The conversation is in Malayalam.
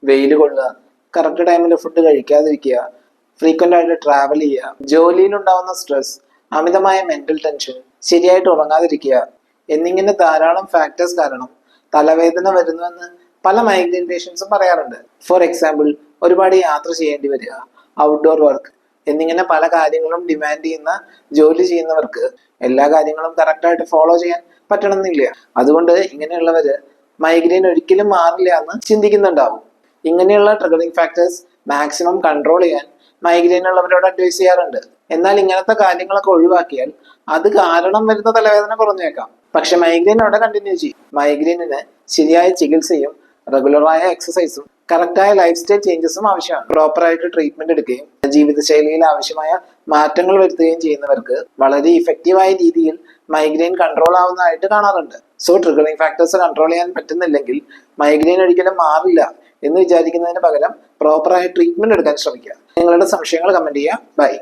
വെയിൽ കൊള്ളുക, കറക്റ്റ് ടൈമിൽ ഫുഡ് കഴിക്കാതിരിക്കുക, ഫ്രീക്വന്റ് ആയിട്ട് ട്രാവൽ ചെയ്യുക, ജോലിയിലുണ്ടാവുന്ന സ്ട്രെസ്, അമിതമായ മെന്റൽ ടെൻഷൻ, ശരിയായിട്ട് ഉറങ്ങാതിരിക്കുക എന്നിങ്ങനെ ധാരാളം ഫാക്ടേഴ്സ് കാരണം തലവേദന വരുന്നുവെന്ന് പല മൈഗ്രെയിൻ പേഷ്യൻസും പറയാറുണ്ട്. ഫോർ എക്സാമ്പിൾ, ഒരുപാട് യാത്ര ചെയ്യേണ്ടി വരിക, ഔട്ട്ഡോർ വർക്ക് എന്നിങ്ങനെ പല കാര്യങ്ങളും ഡിമാൻഡ് ചെയ്യുന്ന ജോലി ചെയ്യുന്നവർക്ക് എല്ലാ കാര്യങ്ങളും കറക്റ്റായിട്ട് ഫോളോ ചെയ്യാൻ പറ്റണമെന്നില്ല. അതുകൊണ്ട് ഇങ്ങനെയുള്ളവര് മൈഗ്രെയിൻ ഒരിക്കലും മാറില്ല എന്ന് ചിന്തിക്കുന്നുണ്ടാവും. ഇങ്ങനെയുള്ള ട്രിഗറിങ് ഫാക്ടേഴ്സ് മാക്സിമം കൺട്രോൾ ചെയ്യാൻ മൈഗ്രെയിൻ ഉള്ളവരോട് അഡ്വൈസ് ചെയ്യാറുണ്ട്. എന്നാൽ ഇങ്ങനത്തെ കാര്യങ്ങളൊക്കെ ഒഴിവാക്കിയാൽ അത് കാരണം വരുന്ന തലവേദന കുറഞ്ഞേക്കാം. പക്ഷെ മൈഗ്രെയിൻ അവിടെ കണ്ടിന്യൂ ചെയ്യും. മൈഗ്രെയിനിന് ശരിയായ ചികിത്സയും റെഗുലറായ എക്സസൈസും കറക്റ്റായ ലൈഫ് സ്റ്റൈൽ ചേഞ്ചസും ആവശ്യമാണ്. പ്രോപ്പറായിട്ട് ട്രീറ്റ്മെന്റ് എടുക്കുകയും ജീവിതശൈലിയിൽ ആവശ്യമായ മാറ്റങ്ങൾ വരുത്തുകയും ചെയ്യുന്നവർക്ക് വളരെ ഇഫക്റ്റീവായ രീതിയിൽ മൈഗ്രെയിൻ കൺട്രോൾ ആവുന്നതായിട്ട് കാണാറുണ്ട്. സോ ട്രിഗറിങ് ഫാക്ടേഴ്സ് കൺട്രോൾ ചെയ്യാൻ പറ്റുന്നില്ലെങ്കിൽ മൈഗ്രെയിൻ ഒരിക്കലും മാറില്ല എന്ന് വിചാരിക്കുന്നതിന് പകരം പ്രോപ്പറായ ട്രീറ്റ്മെന്റ് എടുക്കാൻ ശ്രമിക്കുക. നിങ്ങളുടെ സംശയങ്ങൾ കമന്റ് ചെയ്യുക. ബൈ.